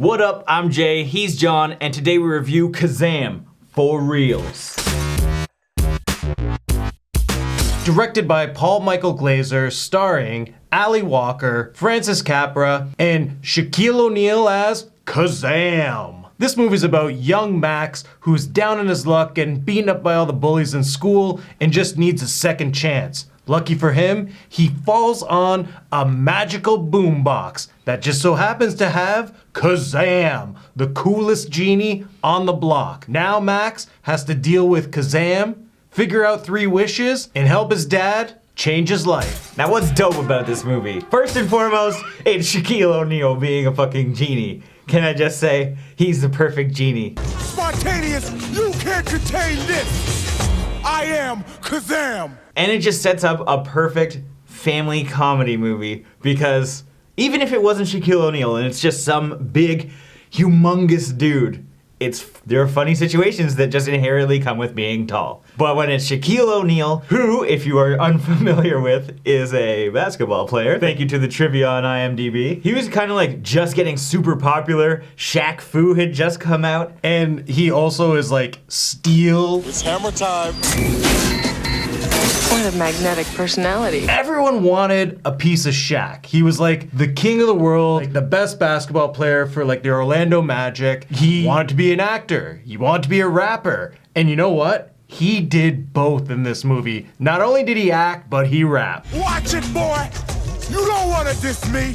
What up, I'm Jay, he's John, and today we review Kazaam for reals. Directed by Paul Michael Glaser, starring Ali Walker, Francis Capra, and Shaquille O'Neal as Kazaam. This movie's about young Max who's down on his luck and beaten up by all the bullies in school and just needs a second chance. Lucky for him, he falls on a magical boombox that just so happens to have Kazaam, the coolest genie on the block. Now Max has to deal with Kazaam, figure out 3 wishes, and help his dad change his life. Now what's dope about this movie? First and foremost, it's Shaquille O'Neal being a fucking genie. Can I just say, he's the perfect genie. Spontaneous, you can't contain this. I am Kazaam. And it just sets up a perfect family comedy movie because even if it wasn't Shaquille O'Neal and it's just some big, humongous dude, there are funny situations that just inherently come with being tall. But when it's Shaquille O'Neal, who, if you are unfamiliar with, is a basketball player, thank you to the trivia on IMDb, he was kind of like just getting super popular. Shaq Fu had just come out. And he also is like steel. It's hammer time. What a magnetic personality. Everyone wanted a piece of Shaq. He was like the king of the world, like the best basketball player for like the Orlando Magic. He wanted to be an actor. He wanted to be a rapper. And you know what? He did both in this movie. Not only did he act, but he rapped. Watch it, boy. You don't want to diss me,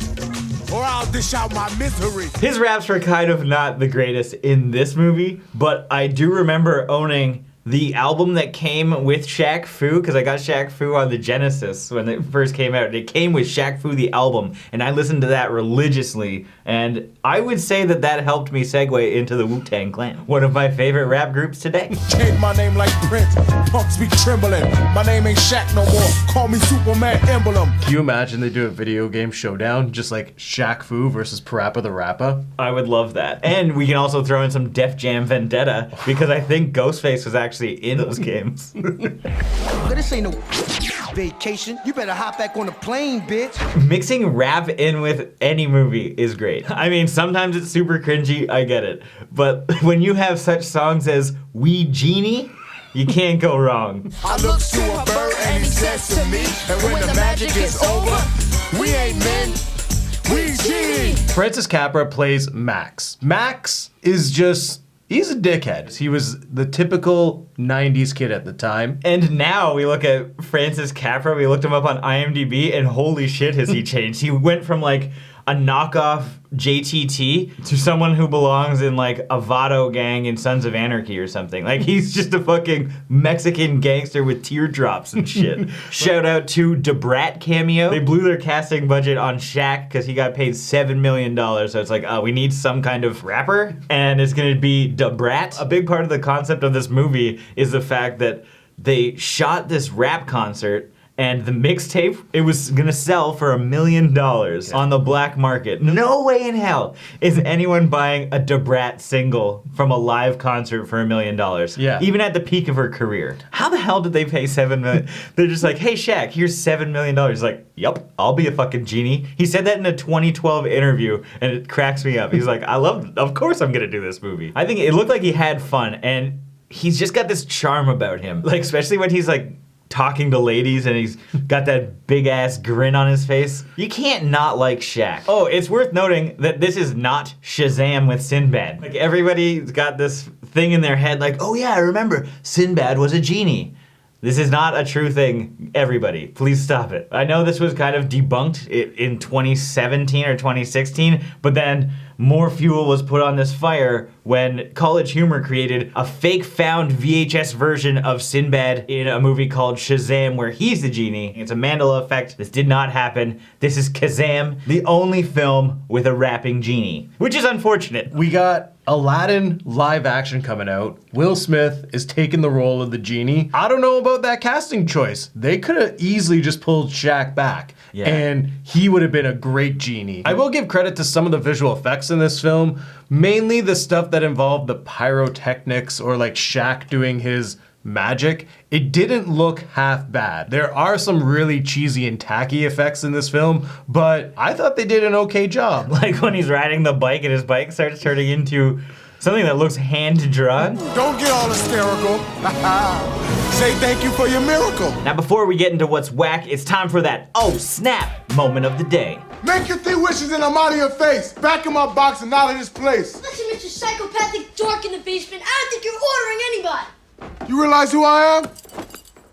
or I'll dish out my misery. His raps were kind of not the greatest in this movie, but I do remember owning the album that came with Shaq Fu, because I got Shaq Fu on the Genesis when it first came out. It came with Shaq Fu, the album, and I listened to that religiously. And I would say that that helped me segue into the Wu-Tang Clan, one of my favorite rap groups today. Change my name like Prince. Punks be trembling. My name ain't Shaq no more. Call me Superman Emblem. Can you imagine they do a video game showdown, just like Shaq Fu versus Parappa the Rapper? I would love that. And we can also throw in some Def Jam Vendetta, because I think Ghostface was actually in those games. This ain't no vacation. You better hop back on the plane, bitch. Mixing rap in with any movie is great. I mean, sometimes it's super cringy, I get it. But when you have such songs as We Genie, you can't go wrong. I look to a bird and he says to me, and when the magic is over, we ain't men, we genie. Francis Capra plays Max. Max is just, he's a dickhead. He was the typical 90s kid at the time. And now we look at Francis Capra, we looked him up on IMDb, and holy shit has he changed. He went from like a knockoff JTT to someone who belongs in like a Vado gang in Sons of Anarchy or something. Like he's just a fucking Mexican gangster with teardrops and shit. Shout out to Debrat cameo. They blew their casting budget on Shaq because he got paid $7 million. So it's like, we need some kind of rapper, and it's gonna be Debrat. A big part of the concept of this movie is the fact that they shot this rap concert, and the mixtape, it was gonna sell for $1 million on the black market. No way in hell is anyone buying a Debrat single from a live concert for $1 million. Yeah. Even at the peak of her career. How the hell did they pay $7 million? They're just like, hey Shaq, here's $7 million. He's like, yep, I'll be a fucking genie. He said that in a 2012 interview, and it cracks me up. He's like, of course I'm gonna do this movie. I think it looked like he had fun, and he's just got this charm about him. Like, especially when he's like, talking to ladies and he's got that big ass grin on his face. You can't not like Shaq. Oh, it's worth noting that this is not Shazam with Sinbad. Like everybody's got this thing in their head like, oh yeah, I remember Sinbad was a genie. This is not a true thing, everybody. Please stop it. I know this was kind of debunked in 2017 or 2016, but then more fuel was put on this fire when College Humor created a fake found VHS version of Sinbad in a movie called Shazam where he's the genie. It's a Mandela effect. This did not happen. This is Kazaam, the only film with a rapping genie, which is unfortunate. We got Aladdin live action coming out. Will Smith is taking the role of the genie. I don't know about that casting choice. They could have easily just pulled Shaq back. Yeah. And he would have been a great genie. I will give credit to some of the visual effects in this film, mainly the stuff that involved the pyrotechnics or like Shaq doing his magic, it didn't look half bad. There are some really cheesy and tacky effects in this film, but I thought they did an okay job. Like when he's riding the bike and his bike starts turning into something that looks hand-drawn. Don't get all hysterical. Say thank you for your miracle. Now before we get into what's whack, it's time for that oh snap moment of the day. Make your 3 wishes and I'm out of your face. Back in my box and out of this place. Listen, Mr. Psychopathic Dork in the basement, I don't think you're ordering anybody. You realize who I am?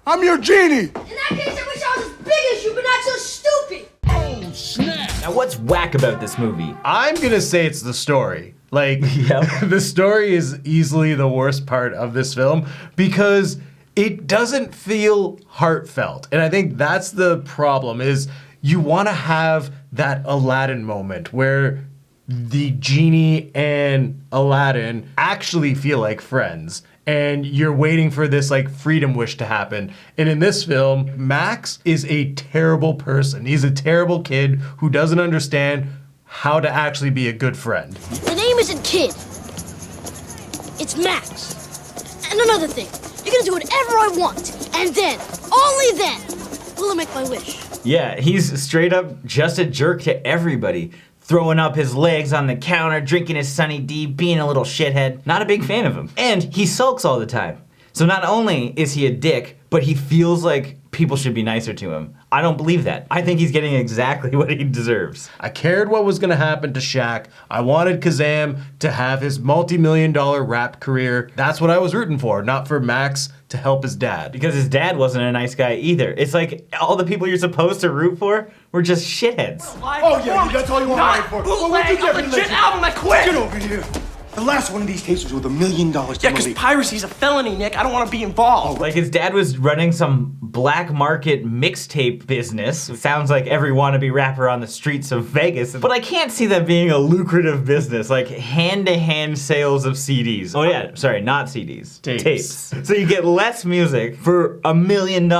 I'm your genie. In that case, I wish I was as big as you, but not so stupid. Oh, snap. Now what's whack about this movie? I'm gonna say it's the story. Like, the story is easily the worst part of this film because it doesn't feel heartfelt. And I think that's the problem is you want to have that Aladdin moment where the genie and Aladdin actually feel like friends. And you're waiting for this like freedom wish to happen. And in this film, Max is a terrible person. He's a terrible kid who doesn't understand how to actually be a good friend. The name isn't Kid. It's Max. And another thing, you're gonna do whatever I want. And then, only then, will I make my wish. Yeah, he's straight up just a jerk to everybody. Throwing up his legs on the counter, drinking his Sunny D, being a little shithead. Not a big fan of him. And he sulks all the time. So not only is he a dick, but he feels like people should be nicer to him. I don't believe that. I think he's getting exactly what he deserves. I cared what was gonna happen to Shaq. I wanted Kazaam to have his multi-million-dollar rap career. That's what I was rooting for, not for Max to help his dad. Because his dad wasn't a nice guy either. It's like all the people you're supposed to root for were just shitheads. Oh, yeah, that's all you want to fight for. Bootleg, a legit album, I quit! Get over here. The last one of these tapes was worth $1 million to Yeah, because piracy's a felony, Nick. I don't want to be involved. Like his dad was running some black market mixtape business. It sounds like every wannabe rapper on the streets of Vegas. But I can't see that being a lucrative business, like hand-to-hand sales of CDs. Oh yeah, sorry, not CDs. Tapes. So you get less music for $1 million.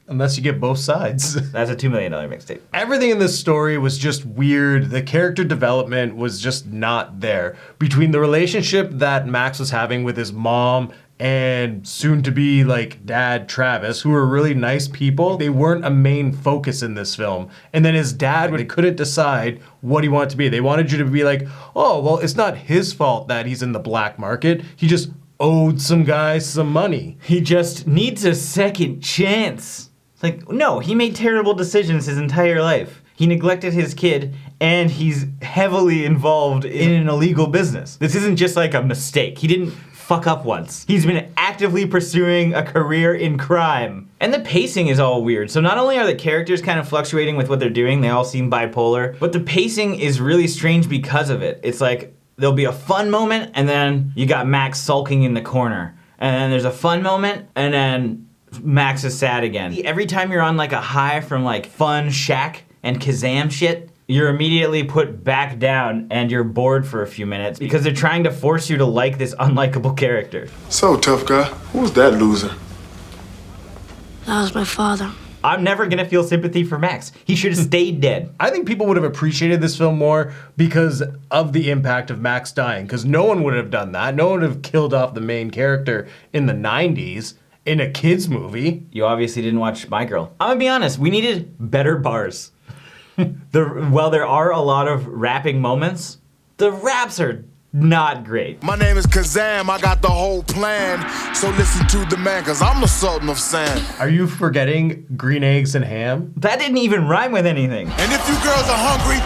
Unless you get both sides. That's a $2 million mixtape. Everything in this story was just weird. The character development was just not there. Between the relationship that Max was having with his mom and soon to be like dad Travis, who were really nice people, they weren't a main focus in this film. And then his dad, they couldn't decide what he wanted to be. They wanted you to be like, oh, well, it's not his fault that he's in the black market. He just owed some guys some money. He just needs a second chance. Like, no, he made terrible decisions his entire life. He neglected his kid, and he's heavily involved in an illegal business. This isn't just like a mistake. He didn't fuck up once. He's been actively pursuing a career in crime. And the pacing is all weird. So not only are the characters kind of fluctuating with what they're doing, they all seem bipolar, but the pacing is really strange because of it. It's like, there'll be a fun moment, and then you got Max sulking in the corner. And then there's a fun moment, and then Max is sad again. Every time you're on like a high from like fun Shaq and Kazaam shit, you're immediately put back down and you're bored for a few minutes because they're trying to force you to like this unlikable character. So, tough guy, who's that loser? That was my father. I'm never gonna feel sympathy for Max. He should have stayed dead. I think people would have appreciated this film more because of the impact of Max dying, because no one would have done that. No one would have killed off the main character in the 90s. In a kid's movie. You obviously didn't watch My Girl. I'm gonna be honest, we needed better bars. While there are a lot of rapping moments, the raps are not great. My name is Kazaam, I got the whole plan. So listen to the man, cause I'm the Sultan of Sand. Are you forgetting green eggs and ham? That didn't even rhyme with anything. And if you girls are hungry,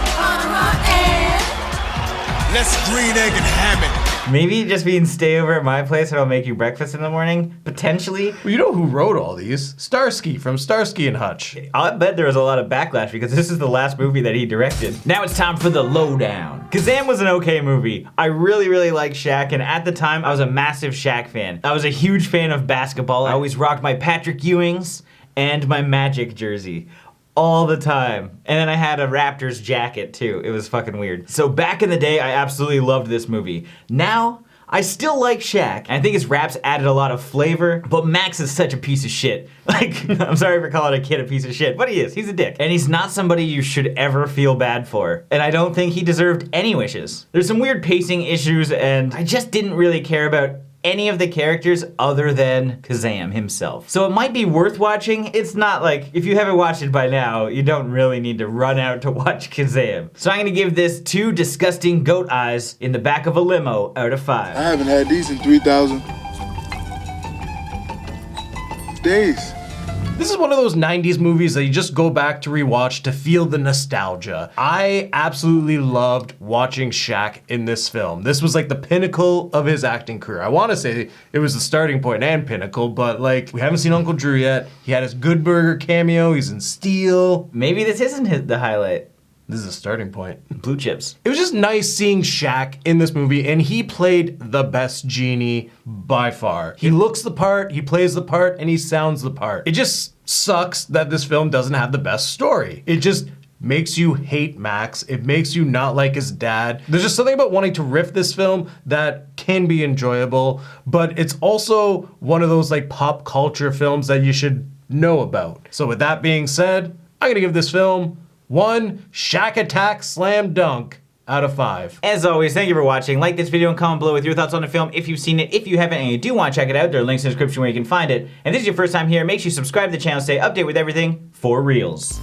let's green egg and ham it. Maybe just being stay over at my place and I'll make you breakfast in the morning, potentially. Well, you know who wrote all these? Starsky from Starsky and Hutch. I bet there was a lot of backlash because this is the last movie that he directed. Now it's time for the Lowdown. Kazaam was an okay movie. I really, really liked Shaq, and at the time, I was a massive Shaq fan. I was a huge fan of basketball. I always rocked my Patrick Ewings and my Magic jersey. All the time. And then I had a Raptors jacket too. It was fucking weird. So back in the day, I absolutely loved this movie. Now, I still like Shaq. I think his raps added a lot of flavor, but Max is such a piece of shit. Like, I'm sorry for calling a kid a piece of shit, but he is. He's a dick. And he's not somebody you should ever feel bad for. And I don't think he deserved any wishes. There's some weird pacing issues, and I just didn't really care about any of the characters other than Kazaam himself. So it might be worth watching. It's not like, if you haven't watched it by now, you don't really need to run out to watch Kazaam. So I'm gonna give this 2 disgusting goat eyes in the back of a limo out of 5. I haven't had these in 3,000 days. This is one of those 90s movies that you just go back to rewatch to feel the nostalgia. I absolutely loved watching Shaq in this film. This was like the pinnacle of his acting career. I want to say it was the starting point and pinnacle, but like, we haven't seen Uncle Drew yet. He had his Good Burger cameo. He's in Steel. Maybe this isn't the highlight. This is a starting point. Blue Chips. It was just nice seeing Shaq in this movie, and he played the best genie by far. He looks the part, he plays the part, and he sounds the part. It just sucks that this film doesn't have the best story. It just makes you hate Max. It makes you not like his dad. There's just something about wanting to riff this film that can be enjoyable, but it's also one of those like pop culture films that you should know about. So with that being said, I'm gonna give this film 1 Shaq Attack Slam Dunk out of 5. As always, thank you for watching. Like this video and comment below with your thoughts on the film if you've seen it. If you haven't and you do want to check it out, there are links in the description where you can find it. And if this is your first time here, make sure you subscribe to the channel, stay updated with everything for reals.